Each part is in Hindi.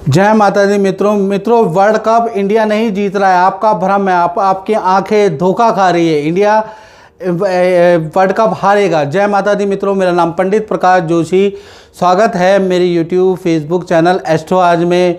जय माता दी मित्रों वर्ल्ड कप इंडिया नहीं जीत रहा है, आपका भ्रम है। आपकी आंखें धोखा खा रही है। इंडिया वर्ल्ड कप हारेगा। जय माता दी मित्रों, मेरा नाम पंडित प्रकाश जोशी। स्वागत है मेरे यूट्यूब फेसबुक चैनल एस्ट्रो आज में।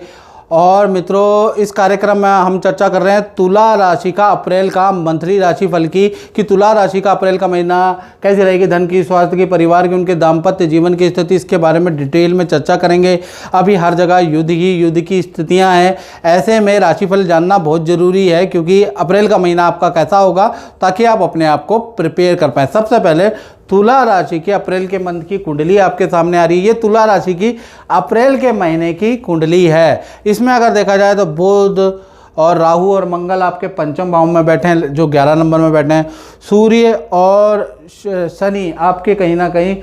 और मित्रों, इस कार्यक्रम में हम चर्चा कर रहे हैं तुला राशि का अप्रैल का मंथली राशिफल की, कि तुला राशि का अप्रैल का महीना कैसी रहेगी, धन की, स्वास्थ्य की, परिवार की, उनके दाम्पत्य जीवन की स्थिति, इसके बारे में डिटेल में चर्चा करेंगे। अभी हर जगह युद्ध की स्थितियां हैं, ऐसे में राशिफल जानना बहुत ज़रूरी है, क्योंकि अप्रैल का महीना आपका कैसा होगा ताकि आप अपने आप को प्रिपेयर कर पाएँ। सबसे पहले तुला राशि की अप्रैल के मंथ की कुंडली आपके सामने आ रही है। ये तुला राशि की अप्रैल के महीने की कुंडली है। इसमें अगर देखा जाए तो बुध और राहु और मंगल आपके पंचम भाव में बैठे हैं, जो 11 नंबर में बैठे हैं। सूर्य और शनि आपके कहीं ना कहीं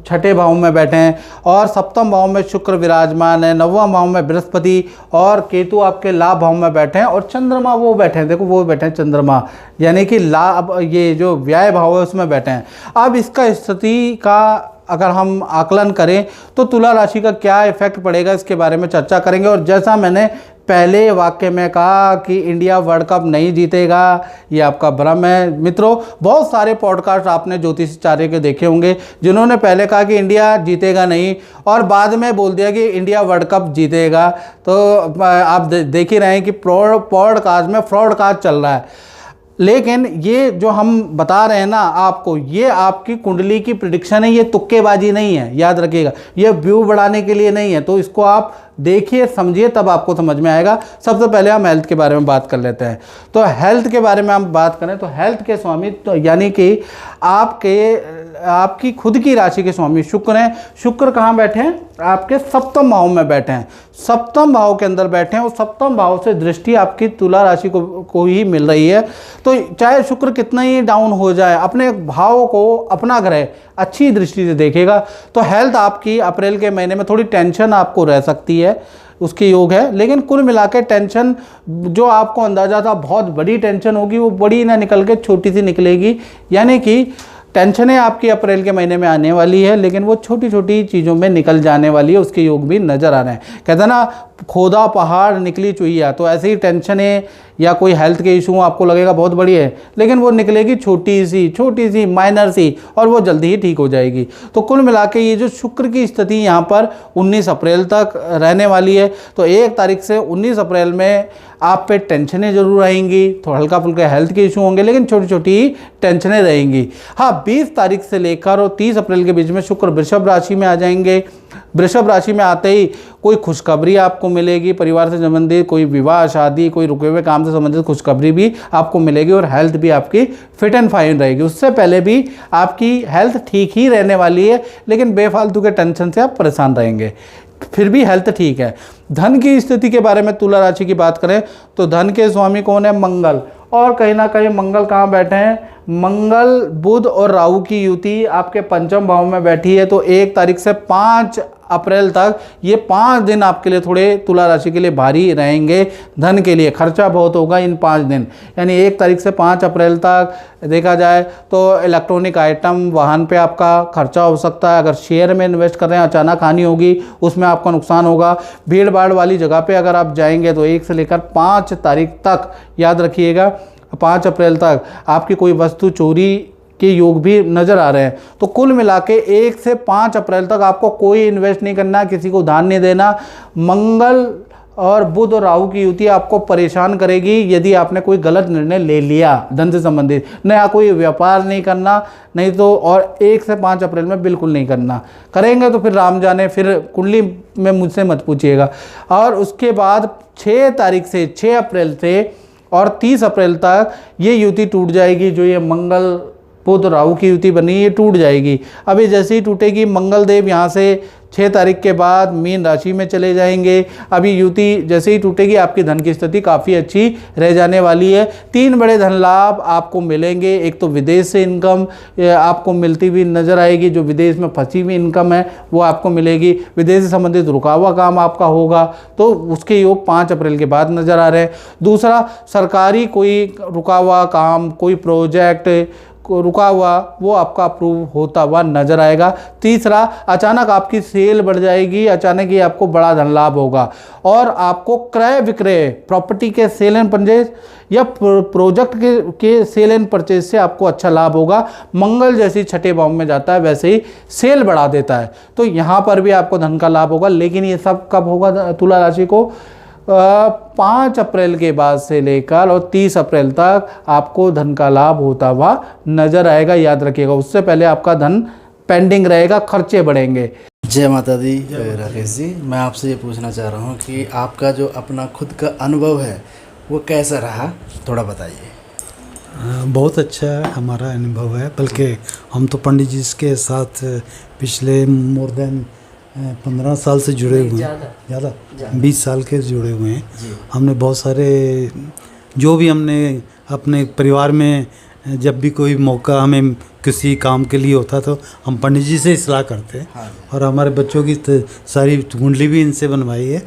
छठे भाव में बैठे हैं, और सप्तम भाव में शुक्र विराजमान है। नवम भाव में बृहस्पति और केतु आपके लाभ भाव में बैठे हैं, और चंद्रमा वो बैठे हैं, देखो वो बैठे हैं चंद्रमा, यानी कि लाभ, ये जो व्यय भाव है उसमें बैठे हैं। अब इसका स्थिति का अगर हम आकलन करें तो तुला राशि का क्या इफेक्ट पड़ेगा, इसके बारे में चर्चा करेंगे। और जैसा मैंने पहले वाक्य में कहा कि इंडिया वर्ल्ड कप नहीं जीतेगा, ये आपका भ्रम है। मित्रों, बहुत सारे पॉडकास्ट आपने ज्योतिषाचार्य के देखे होंगे जिन्होंने पहले कहा कि इंडिया जीतेगा नहीं, और बाद में बोल दिया कि इंडिया वर्ल्ड कप जीतेगा। तो आप देख ही रहे हैं कि पॉडकास्ट में फ्रॉडकास्ट चल रहा है। लेकिन ये जो हम बता रहे हैं ना आपको, ये आपकी कुंडली की प्रिडिक्शन है, ये तुक्केबाजी नहीं है, याद रखिएगा। ये व्यू बढ़ाने के लिए नहीं है, तो इसको आप देखिए, समझिए, तब आपको समझ में आएगा। सबसे पहले हम हेल्थ के बारे में बात कर लेते हैं। तो हेल्थ के बारे में हम बात करें तो हेल्थ के स्वामी तो यानी कि आपकी खुद की राशि के स्वामी शुक्र हैं। शुक्र कहाँ बैठे हैं? आपके सप्तम भाव में बैठे हैं, सप्तम भाव के अंदर बैठे हैं, और सप्तम भाव से दृष्टि आपकी तुला राशि को ही मिल रही है। तो चाहे शुक्र कितना ही डाउन हो जाए, अपने भाव को अपना ग्रह अच्छी दृष्टि से देखेगा। तो हेल्थ आपकी अप्रैल के महीने में थोड़ी टेंशन आपको रह सकती है, उसके योग है। लेकिन कुल मिलाकर टेंशन जो आपको अंदाजा था बहुत बड़ी टेंशन होगी, वो बड़ी ना निकल के छोटी सी निकलेगी। यानी कि टेंशनें आपकी अप्रैल के महीने में आने वाली है, लेकिन वो छोटी छोटी चीज़ों में निकल जाने वाली है, उसके योग भी नज़र आ रहे हैं। कहते हैं ना, खोदा पहाड़ निकली चुईया, तो ऐसे ही टेंशनें या कोई हेल्थ के इशू आपको लगेगा बहुत बड़ी है, लेकिन वो निकलेगी छोटी सी माइनर सी, और वो जल्दी ही ठीक हो जाएगी। तो कुल मिला के ये जो शुक्र की स्थिति यहाँ पर 19 अप्रैल तक रहने वाली है। तो 1 तारीख से 19 अप्रैल में आप पे टेंशनें जरूर रहेंगी, थोड़ा हल्का फुल्का हेल्थ के इशू होंगे, लेकिन छोटी छोटी टेंशनें रहेंगी। हाँ, 20 तारीख से लेकर और 30 अप्रैल के बीच में शुक्र वृषभ राशि में आ जाएंगे। वृषभ राशि में आते ही कोई खुशखबरी आपको मिलेगी, परिवार से संबंधित कोई विवाह, शादी, कोई रुके हुए काम से संबंधित खुशखबरी भी आपको मिलेगी, और हेल्थ भी आपकी फिट एंड फाइन रहेगी। उससे पहले भी आपकी हेल्थ ठीक ही रहने वाली है, लेकिन बेफालतू के टेंशन से आप परेशान रहेंगे, फिर भी हेल्थ ठीक है। धन की स्थिति के बारे में तुला राशि की बात करें तो धन के स्वामी कौन है? मंगल। और कहीं ना कहीं मंगल कहाँ बैठे हैं? मंगल, बुध और राहु की युति आपके पंचम भाव में बैठी है। तो 1 तारीख से 5 अप्रैल तक ये 5 दिन आपके लिए थोड़े तुला राशि के लिए भारी रहेंगे। धन के लिए खर्चा बहुत होगा इन 5 दिन, यानी 1 तारीख से 5 अप्रैल तक देखा जाए तो इलेक्ट्रॉनिक आइटम, वाहन पे आपका खर्चा हो सकता है। अगर शेयर में इन्वेस्ट कर रहे हैं, अचानक हानि होगी, उसमें आपका नुकसान होगा। भीड़ भाड़ वाली जगह पे अगर आप जाएंगे तो 1 से लेकर 5 तारीख तक, याद रखिएगा, 5 अप्रैल तक आपकी कोई वस्तु चोरी के योग भी नज़र आ रहे हैं। तो कुल मिला के 1 से 5 अप्रैल तक आपको कोई इन्वेस्ट नहीं करना, किसी को दान नहीं देना। मंगल और बुध और राहु की युति आपको परेशान करेगी यदि आपने कोई गलत निर्णय ले लिया धन से संबंधित। नया कोई व्यापार नहीं करना, नहीं तो, और 1 से 5 अप्रैल में बिल्कुल नहीं करना। करेंगे तो फिर राम जाने, फिर कुंडली में मुझसे मत पूछिएगा। और उसके बाद 6 तारीख से 6 अप्रैल से और 30 अप्रैल तक ये युति टूट जाएगी। जो ये मंगल बुध राहु की युति बनी, ये टूट जाएगी। अभी जैसे ही टूटेगी, मंगल देव यहाँ से 6 तारीख के बाद मीन राशि में चले जाएंगे। अभी युति जैसे ही टूटेगी, आपकी धन की स्थिति काफ़ी अच्छी रह जाने वाली है। 3 बड़े धन लाभ आपको मिलेंगे। एक तो विदेश से इनकम आपको मिलती हुई नजर आएगी, जो विदेश में फंसी हुई इनकम है वो आपको मिलेगी। विदेश से संबंधित रुका हुआ काम आपका होगा, तो उसके योग 5 अप्रैल के बाद नजर आ रहे हैं। दूसरा, सरकारी कोई रुका हुआ काम, कोई प्रोजेक्ट, रुका हुआ वो आपका अप्रूव होता हुआ नजर आएगा। तीसरा, अचानक आपकी सेल बढ़ जाएगी, अचानक ही आपको बड़ा धन लाभ होगा। और आपको क्रय विक्रय, प्रॉपर्टी के सेल एंड परचेज या प्रोजेक्ट के सेल एंड परचेज से आपको अच्छा लाभ होगा। मंगल जैसी छठे भाव में जाता है वैसे ही सेल बढ़ा देता है, तो यहाँ पर भी आपको धन का लाभ होगा। लेकिन ये सब कब होगा तुला राशि को? 5 अप्रैल के बाद से लेकर और 30 अप्रैल तक आपको धन का लाभ होता हुआ नजर आएगा, याद रखिएगा। उससे पहले आपका धन पेंडिंग रहेगा, खर्चे बढ़ेंगे। जय माता दी। राकेश जी, मैं आपसे ये पूछना चाह रहा हूँ कि आपका जो अपना खुद का अनुभव है वो कैसा रहा, थोड़ा बताइए। बहुत अच्छा हमारा अनुभव है, बल्कि हम तो पंडित जी के साथ पिछले मोर देन 15 साल से जुड़े हुए हैं, ज़्यादा 20 साल के जुड़े हुए हैं। हमने बहुत सारे, जो भी हमने अपने परिवार में जब भी कोई मौका हमें किसी काम के लिए होता तो हम पंडित जी से सलाह करते हैं। और हमारे बच्चों की सारी कुंडली भी इनसे बनवाई है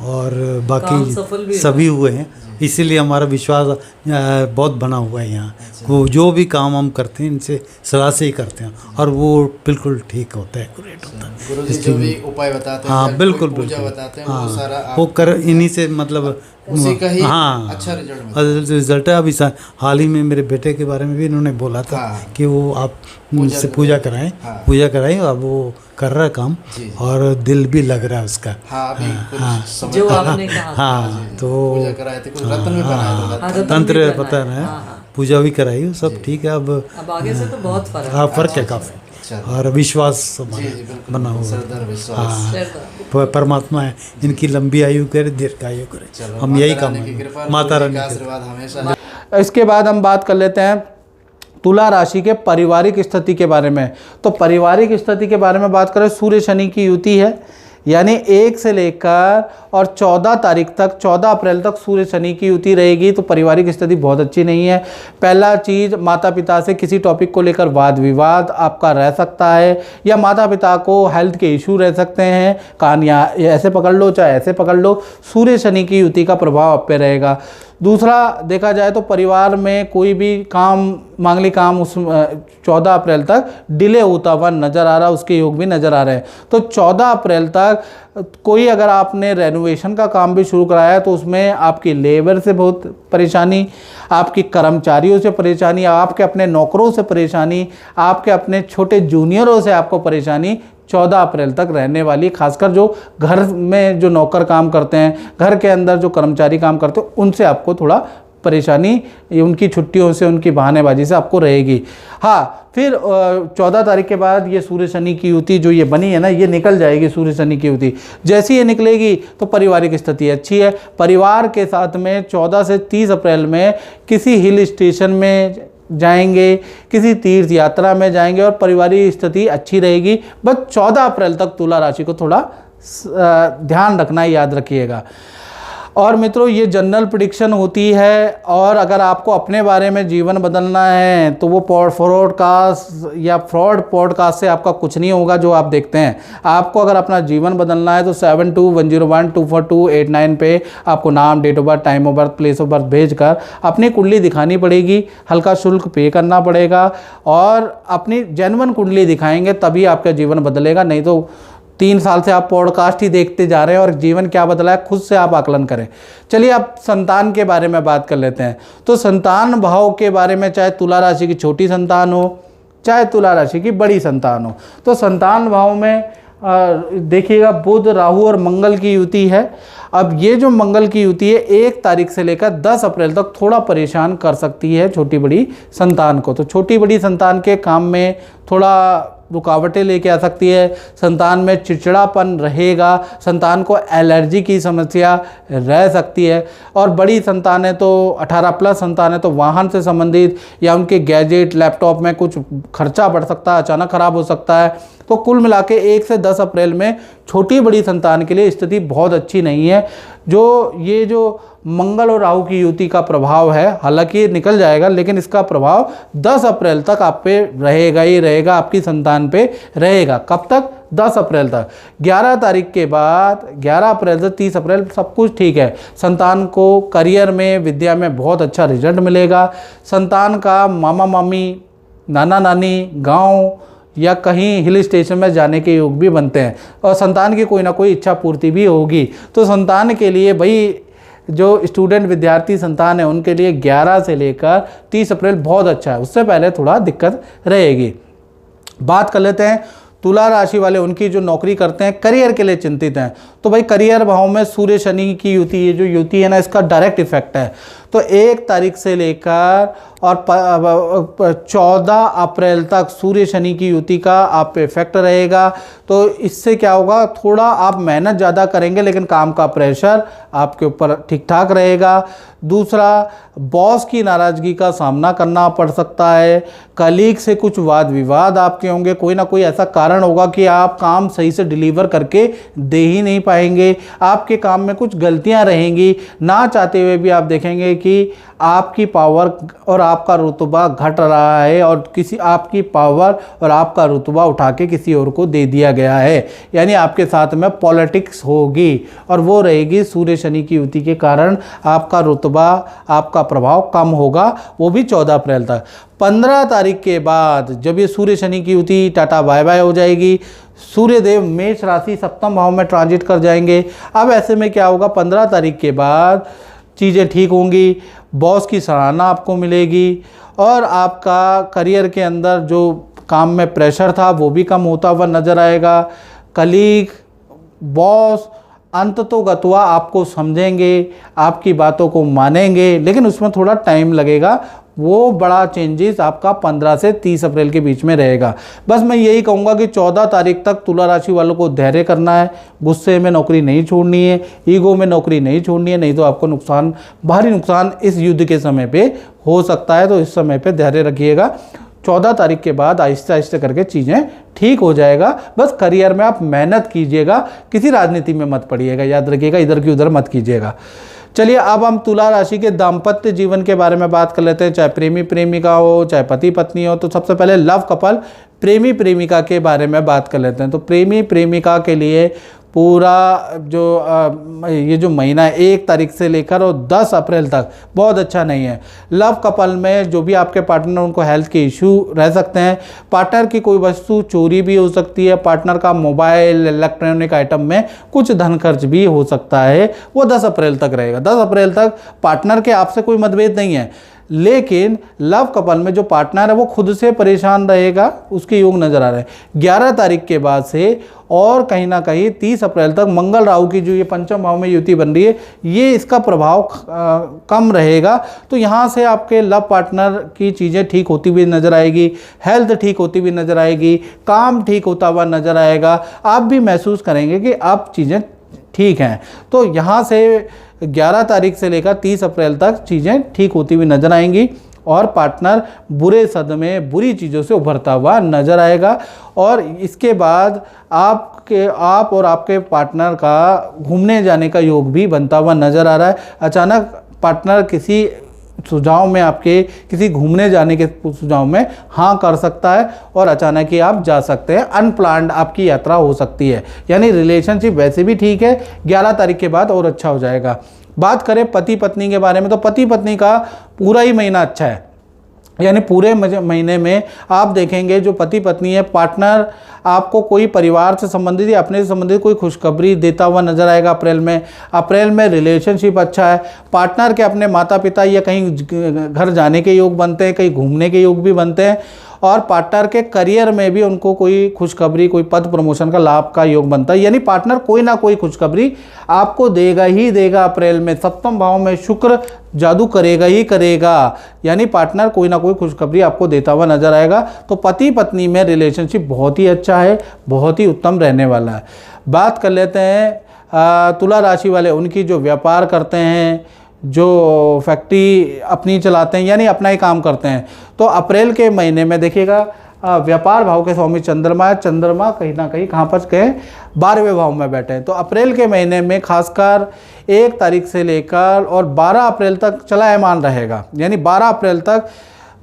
और बाकी सभी हुए हैं, इसीलिए हमारा विश्वास बहुत बना हुआ है यहाँ। वो जो भी काम हम करते हैं इनसे सलाह से ही करते हैं और वो बिल्कुल ठीक होता है, एक्यूरेट होता है। गुरुजी जो भी उपाय बताते हैं, हाँ बिल्कुल पूजा बिल्कुल बताते हैं, वो सारा वो कर इन्हीं से, मतलब उसी का ही हाँ अच्छा रिजल्ट मिलता है। रिजल्ट है। अभी हाल ही में मेरे बेटे के बारे में भी इन्होंने बोला था कि वो आप मुझसे पूजा कराएं, पूजा कराएं। अब वो कर रहा है काम और दिल भी लग रहा है उसका। जो आपने कहा, हाँ तो पूजा कराए थे, कुछ रत्न भी बनाए थे, तंत्र पता है, पूजा भी कराई, सब ठीक है। अब आगे से तो बहुत फर्क है। हाँ फर्क है काफ़ी, और विश्वास बना हुआ। हाँ परमात्मा है, इनकी लंबी आयु करे, दीर्घायु करे, हम यही काम माता रानी के आशीर्वाद हमेशा। इसके बाद हम बात कर लेते हैं तुला राशि के पारिवारिक स्थिति के बारे में। तो पारिवारिक स्थिति के बारे में बात करें, सूर्य शनि की युति है, यानी 1 से लेकर और 14 तारीख तक, 14 अप्रैल तक सूर्य शनि की युति रहेगी। तो पारिवारिक स्थिति बहुत अच्छी नहीं है। पहला चीज़, माता पिता से किसी टॉपिक को लेकर वाद विवाद आपका रह सकता है, या माता पिता को हेल्थ के इशू रह सकते हैं। कहानियाँ ऐसे पकड़ लो चाहे ऐसे पकड़ लो, सूर्य शनि की युति का प्रभाव आप पे रहेगा। दूसरा देखा जाए तो परिवार में कोई भी काम, मांगलिक काम उस 14 अप्रैल तक डिले होता हुआ नज़र आ रहा है, उसके योग भी नज़र आ रहे हैं। तो 14 अप्रैल तक कोई, अगर आपने रेनोवेशन का काम भी शुरू कराया है तो उसमें आपकी लेबर से बहुत परेशानी, आपकी कर्मचारियों से परेशानी, आपके अपने नौकरों से परेशानी, आपके अपने छोटे जूनियरों से आपको परेशानी 14 अप्रैल तक रहने वाली। खासकर जो घर में जो नौकर काम करते हैं, घर के अंदर जो कर्मचारी काम करते हैं, उनसे आपको थोड़ा परेशानी, उनकी छुट्टियों से, उनकी बहानेबाजी से आपको रहेगी। हाँ, फिर 14 तारीख के बाद ये सूर्य शनि की युति जो ये बनी है ना, ये निकल जाएगी। सूर्य शनि की युति जैसी ये निकलेगी तो पारिवारिक स्थिति अच्छी है। परिवार के साथ में 14 से 30 अप्रैल में किसी हिल स्टेशन में जाएंगे, किसी तीर्थ यात्रा में जाएंगे और पारिवारिक स्थिति अच्छी रहेगी। बस 14 अप्रैल तक तुला राशि को थोड़ा ध्यान रखना, याद रखिएगा। और मित्रों, ये जनरल प्रेडिक्शन होती है, और अगर आपको अपने बारे में जीवन बदलना है तो वो पॉडकास्ट या फ्रॉड पॉडकास्ट से आपका कुछ नहीं होगा जो आप देखते हैं। आपको अगर अपना जीवन बदलना है तो 7210124289 पे आपको नाम, date of birth, time of birth, place of birth भेजकर अपनी कुंडली दिखानी पड़ेगी। हल्का शुल्क पे करना पड़ेगा और अपनी जेन्युइन कुंडली दिखाएंगे तभी आपका जीवन बदलेगा। नहीं तो 3 साल से आप पॉडकास्ट ही देखते जा रहे हैं और जीवन क्या बदला है खुद से आप आकलन करें। चलिए अब संतान के बारे में बात कर लेते हैं। तो संतान भाव के बारे में, चाहे तुला राशि की छोटी संतान हो चाहे तुला राशि की बड़ी संतान हो, तो संतान भाव में देखिएगा बुध, राहु और मंगल की युति है। अब ये जो मंगल की युति है 1 तारीख से लेकर 10 अप्रैल तक थोड़ा परेशान कर सकती है छोटी बड़ी संतान को। तो छोटी बड़ी संतान के काम में थोड़ा रुकावटें लेके आ सकती है। संतान में चिड़चिड़ापन रहेगा, संतान को एलर्जी की समस्या रह सकती है। और बड़ी संतान है तो 18+ संतान है तो वाहन से संबंधित या उनके गैजेट, लैपटॉप में कुछ खर्चा बढ़ सकता है, अचानक खराब हो सकता है। तो कुल मिला के 1 से 10 अप्रैल में छोटी बड़ी संतान के लिए स्थिति बहुत अच्छी नहीं है। ये जो मंगल और राहु की युति का प्रभाव है, हालांकि निकल जाएगा, लेकिन इसका प्रभाव 10 अप्रैल तक आप पे रहेगा ही रहेगा, आपकी संतान पे रहेगा। कब तक? 10 अप्रैल तक। 11 तारीख के बाद 11 अप्रैल से 30 अप्रैल सब कुछ ठीक है। संतान को करियर में, विद्या में बहुत अच्छा रिजल्ट मिलेगा। संतान का मामा मामी नाना नानी, गांव या कहीं हिल स्टेशन में जाने के योग भी बनते हैं और संतान की कोई ना कोई इच्छा पूर्ति भी होगी। तो संतान के लिए भाई जो स्टूडेंट विद्यार्थी संतान है उनके लिए 11 से लेकर 30 अप्रैल बहुत अच्छा है, उससे पहले थोड़ा दिक्कत रहेगी। बात कर लेते हैं तुला राशि वाले, उनकी जो नौकरी करते हैं, करियर के लिए चिंतित हैं। तो भाई करियर भाव में सूर्य शनि की युति, ये जो युति है ना, इसका डायरेक्ट इफेक्ट है। तो 1 तारीख से लेकर और 14 अप्रैल तक सूर्य शनि की युति का आप पे इफेक्ट रहेगा। तो इससे क्या होगा, थोड़ा आप मेहनत ज़्यादा करेंगे लेकिन काम का प्रेशर आपके ऊपर ठीक ठाक रहेगा। दूसरा, बॉस की नाराज़गी का सामना करना पड़ सकता है। कलीग से कुछ वाद विवाद आपके होंगे, कोई ना कोई ऐसा कारण होगा कि आप काम सही से डिलीवर करके दे ही नहीं पाएंगे। आपके काम में कुछ गलतियां रहेंगी, ना चाहते हुए भी आप देखेंगे कि आपकी पावर और आपका रुतबा घट रहा है और किसी आपकी पावर और आपका रुतबा उठा के किसी और को दे दिया गया है। यानी आपके साथ में पॉलिटिक्स होगी और वो रहेगी सूर्य शनि की युति के कारण। आपका रुतबा, आपका प्रभाव कम होगा, वो भी 14 अप्रैल तक। 15 तारीख के बाद जब ये सूर्य शनि की युति टाटा बाय बाय हो जाएगी, सूर्यदेव मेष राशि सप्तम भाव में ट्रांजिट कर जाएंगे। अब ऐसे में क्या होगा, 15 तारीख के बाद चीज़ें ठीक होंगी, बॉस की सराहना आपको मिलेगी और आपका करियर के अंदर जो काम में प्रेशर था वो भी कम होता हुआ नज़र आएगा। कलीग, बॉस अंततोगत्वा आपको समझेंगे, आपकी बातों को मानेंगे, लेकिन उसमें थोड़ा टाइम लगेगा। वो बड़ा चेंजेस आपका 15 से 30 अप्रैल के बीच में रहेगा। बस मैं यही कहूँगा कि 14 तारीख तक तुला राशि वालों को धैर्य करना है, गुस्से में नौकरी नहीं छोड़नी है, ईगो में नौकरी नहीं छोड़नी है, नहीं तो आपको नुकसान, भारी नुकसान इस युद्ध के समय पे हो सकता है। तो इस समय पे धैर्य रखिएगा। 14 तारीख के बाद आहिस्ते आहिस्ते करके चीज़ें ठीक हो जाएगा। बस करियर में आप मेहनत कीजिएगा, किसी राजनीति में मत पड़िएगा, याद रखिएगा, इधर की उधर मत कीजिएगा। चलिए अब हम तुला राशि के दाम्पत्य जीवन के बारे में बात कर लेते हैं। चाहे प्रेमी प्रेमिका हो, चाहे पति पत्नी हो। तो सबसे पहले लव कपल, प्रेमी प्रेमिका के बारे में बात कर लेते हैं। तो प्रेमी प्रेमिका के लिए पूरा जो ये जो महीना है 1 तारीख से लेकर और 10 अप्रैल तक बहुत अच्छा नहीं है। लव कपल में जो भी आपके पार्टनर, उनको हेल्थ के इशू रह सकते हैं। पार्टनर की कोई वस्तु चोरी भी हो सकती है। पार्टनर का मोबाइल, इलेक्ट्रॉनिक आइटम में कुछ धन खर्च भी हो सकता है। वो 10 अप्रैल तक रहेगा। 10 अप्रैल तक पार्टनर के आपसे कोई मतभेद नहीं है, लेकिन लव कपल में जो पार्टनर है वो खुद से परेशान रहेगा, उसके योग नज़र आ रहे हैं। 11 तारीख के बाद से और कहीं ना कहीं 30 अप्रैल तक मंगल राहु की जो ये पंचम भाव में युति बन रही है, ये इसका प्रभाव कम रहेगा। तो यहाँ से आपके लव पार्टनर की चीज़ें ठीक होती हुई नज़र आएगी, हेल्थ ठीक होती हुई नज़र आएगी, काम ठीक होता हुआ नज़र आएगा। आप भी महसूस करेंगे कि अब चीज़ें ठीक हैं। तो यहाँ से 11 तारीख से लेकर 30 अप्रैल तक चीज़ें ठीक होती हुई नजर आएंगी और पार्टनर बुरे सदमे, बुरी चीज़ों से उभरता हुआ नजर आएगा। और इसके बाद आप और आपके पार्टनर का घूमने जाने का योग भी बनता हुआ नजर आ रहा है। अचानक पार्टनर किसी सुझाव में, आपके किसी घूमने जाने के सुझाव में हाँ कर सकता है और अचानक ही आप जा सकते हैं। अनप्लान्ड आपकी यात्रा हो सकती है। यानी रिलेशनशिप वैसे भी ठीक है, 11 तारीख के बाद और अच्छा हो जाएगा। बात करें पति पत्नी के बारे में, तो पति पत्नी का पूरा ही महीना अच्छा है। यानी पूरे महीने में आप देखेंगे जो पति पत्नी है, पार्टनर आपको कोई परिवार से संबंधित या अपने से संबंधित कोई खुशखबरी देता हुआ नजर आएगा अप्रैल में रिलेशनशिप अच्छा है। पार्टनर के अपने माता पिता या कहीं घर जाने के योग बनते हैं, कहीं घूमने के योग भी बनते हैं। और पार्टनर के करियर में भी उनको कोई खुशखबरी, कोई पद प्रमोशन का लाभ का योग बनता है। यानी पार्टनर कोई ना कोई खुशखबरी आपको देगा ही देगा। अप्रैल में सप्तम भाव में शुक्र जादू करेगा ही करेगा। यानी पार्टनर कोई ना कोई खुशखबरी आपको देता हुआ नजर आएगा। तो पति पत्नी में रिलेशनशिप बहुत ही अच्छा है, बहुत ही उत्तम रहने वाला है। बात कर लेते हैं तुला राशि वाले, उनकी जो व्यापार करते हैं, जो फैक्ट्री अपनी चलाते हैं, यानी अपना ही काम करते हैं। तो अप्रैल के महीने में देखिएगा व्यापार भाव के स्वामी चंद्रमा है। चंद्रमा कहीं ना कहीं कहाँ पर गए, 12वें भाव में बैठे हैं। तो अप्रैल के महीने में खासकर 1 तारीख से लेकर और 12 अप्रैल तक चलायमान रहेगा। यानी 12 अप्रैल तक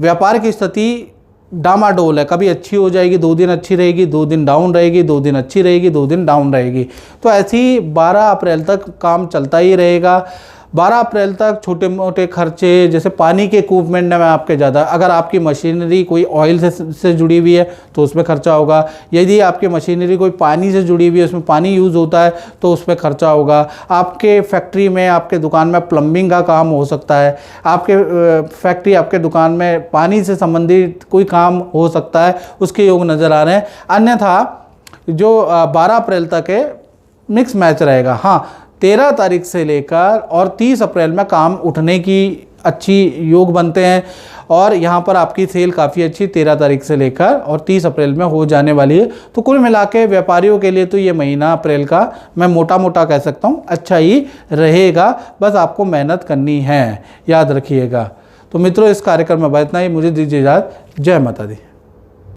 व्यापार की स्थिति डामाडोल है, कभी अच्छी हो जाएगी, 2 दिन अच्छी रहेगी, 2 दिन डाउन रहेगी, 2 दिन अच्छी रहेगी, 2 दिन डाउन रहेगी। तो ऐसी 12 अप्रैल तक काम चलता ही रहेगा। 12 अप्रैल तक छोटे मोटे खर्चे जैसे पानी के इक्विपमेंट में आपके ज़्यादा, अगर आपकी मशीनरी कोई ऑयल से जुड़ी हुई है तो उसमें खर्चा होगा, यदि आपकी मशीनरी कोई पानी से जुड़ी हुई है, उसमें पानी यूज़ होता है तो उस पर खर्चा होगा। आपके फैक्ट्री में, आपके दुकान में प्लम्बिंग का काम हो सकता है, आपके फैक्ट्री, आपके दुकान में पानी से संबंधित कोई काम हो सकता है, उसके योग नज़र आ रहे हैं। अन्यथा जो 12 अप्रैल तक है मिक्स मैच रहेगा। हाँ, 13 तारीख से लेकर और 30 अप्रैल में काम उठने की अच्छी योग बनते हैं और यहाँ पर आपकी सेल काफ़ी अच्छी 13 तारीख से लेकर और 30 अप्रैल में हो जाने वाली है। तो कुल मिला के व्यापारियों के लिए तो ये महीना अप्रैल का मैं मोटा मोटा कह सकता हूँ अच्छा ही रहेगा, बस आपको मेहनत करनी है, याद रखिएगा। तो मित्रों, इस कार्यक्रम में इतना ही, मुझे दीजिए इजाज़त। जय माता दी।